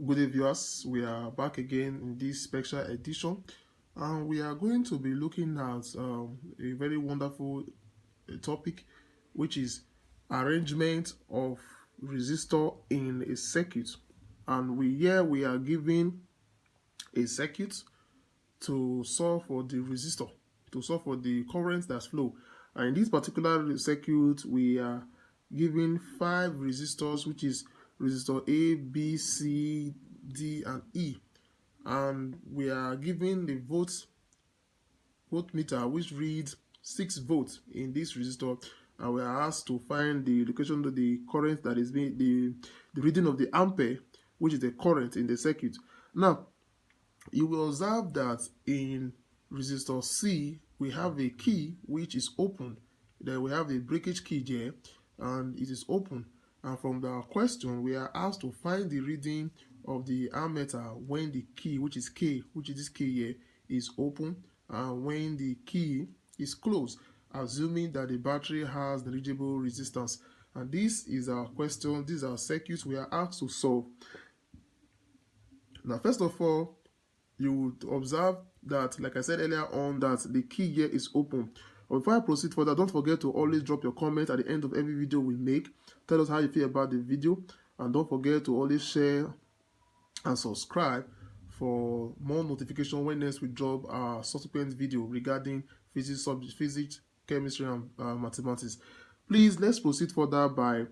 Good day, viewers. We are back again in this special edition, and we are going to be looking at a very wonderful topic, which is arrangement of resistor in a circuit. And we are given a circuit to solve for the resistor, to solve for the current that's flow. And in this particular circuit, we are given 5 resistors, which is resistor A, B, C, D, and E. And we are given the voltmeter, which reads 6 volts in this resistor, and we are asked to find the location of the current that is being the reading of the ampere, which is the current in the circuit. Now, you will observe that in resistor C, we have a key which is open. Then we have the breakage key here, and it is open. And from the question, we are asked to find the reading of the ammeter when the key, which is K, which is this key here, is open, and when the key is closed, assuming that the battery has negligible resistance. And this is our question, these are circuits we are asked to solve. Now, first of all, you would observe that, like I said earlier on, that the key here is open. But before I proceed further, don't forget to always drop your comment at the end of every video we make. Tell us how you feel about the video, and don't forget to always share and subscribe for more notification when next we drop our subsequent video regarding physics, chemistry, and mathematics. Please, let's proceed further by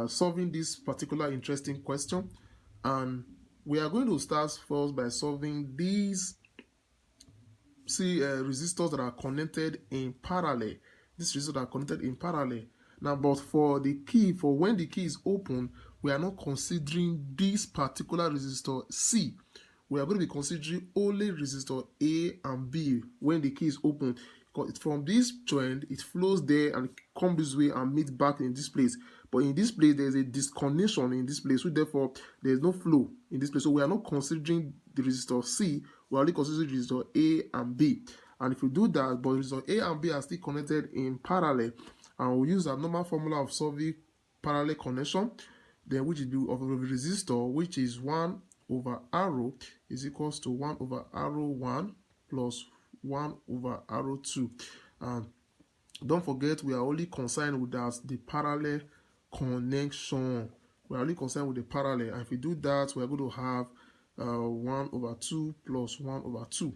solving this particular interesting question. And we are going to start first by solving these resistors that are connected in parallel. These resistors are connected in parallel. Now, but for the key, for when the key is open, we are not considering this particular resistor C. We are going to be considering only resistor A and B when the key is open. Because from this joint, it flows there and comes this way and meets back in this place. But in this place, there is a disconnection in this place, so therefore there is no flow in this place. So we are not considering the resistor C, we are only considering resistor A and B. And if you do that, but resistor A and B are still connected in parallel, and we'll use our normal formula of solving parallel connection, then which is of a resistor, which is 1 over R is equals to 1 over R1 plus 1 over R2. And don't forget, we are only concerned with that the parallel connection. We are only concerned with the parallel, and if we do that, we are going to have 1 over 2 plus 1 over 2.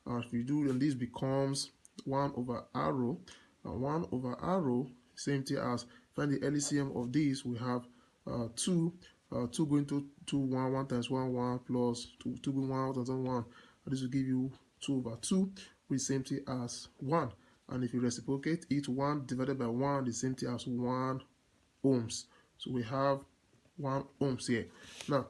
And if we do, then this becomes 1 over R, and 1 over R, same thing as find the LCM of this. We have 2 going to 2 1 times 1 1 plus 2 going 1 times 1 1, and this will give you 2 over 2, which is same thing as 1. And if you reciprocate it, 1 divided by 1 is same thing as 1 ohms. So we have 1 ohms here. Now,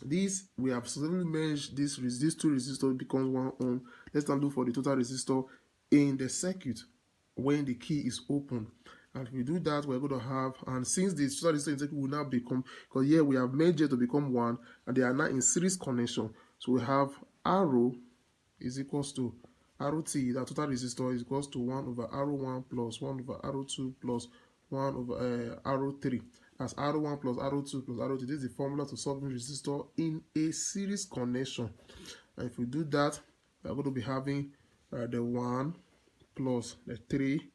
this we have successfully merged these two resistors becomes 1 ohm. Let's now look for the total resistor in the circuit when the key is open. And if we do that, we're going to have, and since the total resistor in the circuit will now become, because here we have merged it to become 1, and they are now in series connection. So we have R is equals to RT, that total resistor is equals to 1 over R1 plus 1 over R2 plus 1 over R3. That's R1 plus R2 plus R3. This is the formula to solving resistor in a series connection. And if we do that, we're going to be having the 1 plus the 3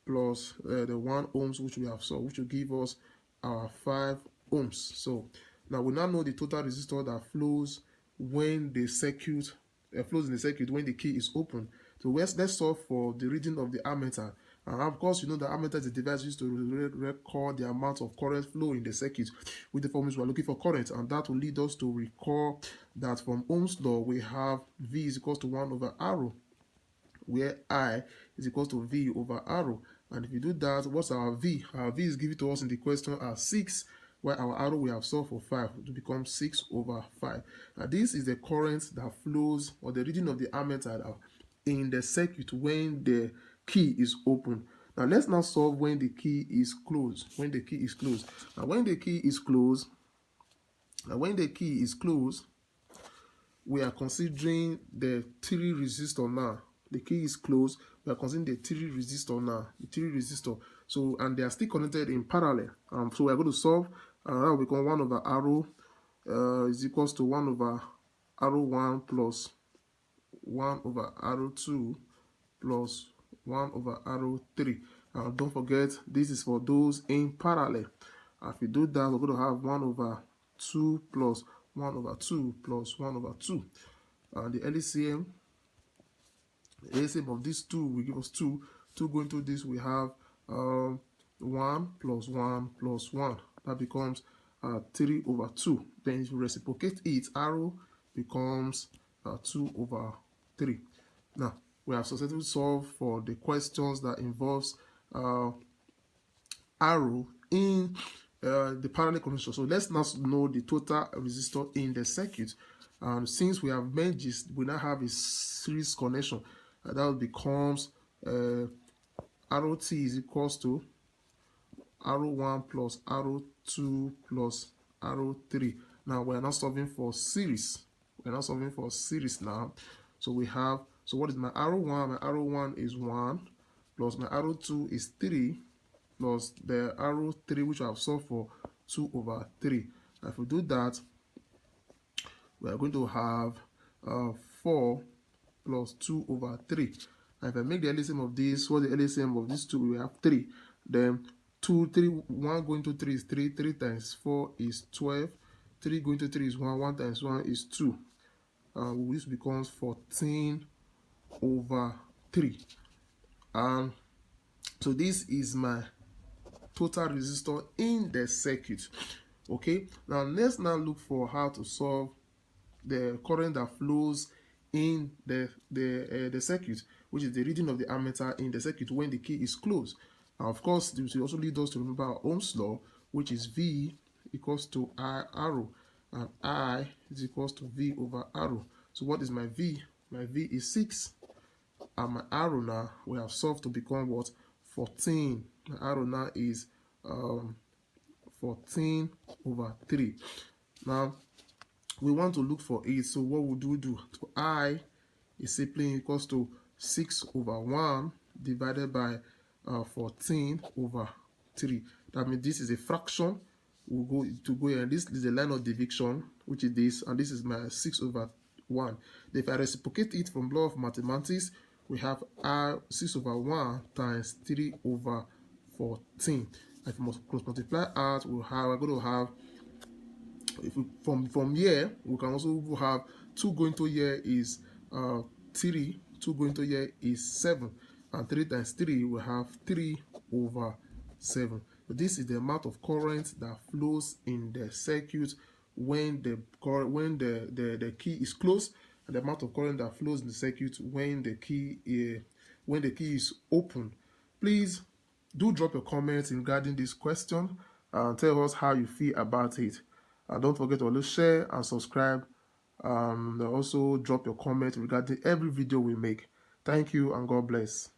plus the 1 ohms, which we have solved, which will give us our 5 ohms. So now we now know the total resistor that flows when the circuit flows in the circuit when the key is open. So let's solve for the reading of the ammeter. And of course, you know the ammeter is a device used to record the amount of current flow in the circuit. With the formulas, we are looking for current, and that will lead us to recall that from Ohm's law we have V is equals to 1 over R, where I is equals to V over R. And if you do that, what's our V? Our V is given to us in the question as 6, while our R we have solved for 5 to become 6 over 5. Now this is the current that flows, or the reading of the ammeter in the circuit when the key is open. Now let's now solve when the key is closed. When the key is closed. Now when the key is closed, we are considering the 3 resistor now. The key is closed. We are considering the 3 resistor now. The 3 resistor. So, and they are still connected in parallel. So we are going to solve, and that will become 1 over R is equals to 1 over arrow 1 plus 1 over arrow 2 plus 1 over arrow 3. Don't forget, this is for those in parallel. If we do that, we're going to have 1 over 2 plus 1 over 2 plus 1 over 2. And the LCM of these two will give us 2. 2 going to this, we have 1 plus 1 plus 1. That becomes 3 over 2. Then if you reciprocate it, arrow becomes 2 over 3. Now, we have successfully solved for the questions that involves arrow in the parallel connection. So let's now know the total resistor in the circuit. And since we have made this, we now have a series connection. That becomes arrow T is equals to arrow 1 plus arrow 2 plus arrow 3. Now we are now solving for series. We are now solving for series now. So we have, so what is my arrow 1? My arrow 1 is 1 plus my arrow 2 is 3 plus the arrow 3 which I have solved for 2 over 3. Now if we do that, we are going to have 4 plus 2 over 3. And if I make the LCM of this, what the LCM of these two, we have 3. Then 1 going to 3 is 3. 3 times 4 is 12. 3 going to 3 is 1. 1 times 1 is 2. This becomes 14 over 3. So this is my total resistor in the circuit. Okay, now let's now look for how to solve the current that flows in the circuit, which is the reading of the ammeter in the circuit when the key is closed. Now, of course, this will also lead us to remember our Ohm's law, which is V equals to I arrow, and I is equals to V over arrow. So what is my V? My V is 6, and my arrow now we have solved to become what? 14. My arrow now is 14 over 3. Now we want to look for it, so what would we do? So I is simply equals to 6 over 1 divided by 14 over 3. That means this is a fraction. We'll go here, and this is the line of division, which is this, and this is my 6 over 1. If I reciprocate it from law of mathematics, we have 6 over 1 times 3 over 14. If we must cross multiply out, we're going to have, if we, from here, we can also have 2 going to here is 3, 2 going to here is 7, and 3 times 3 we have 3 over 7. So this is the amount of current that flows in the circuit when the key is closed, and the amount of current that flows in the circuit when the key is open. Please do drop your comments regarding this question and tell us how you feel about it. And don't forget to always share and subscribe. Also drop your comment regarding every video we make. Thank you and God bless.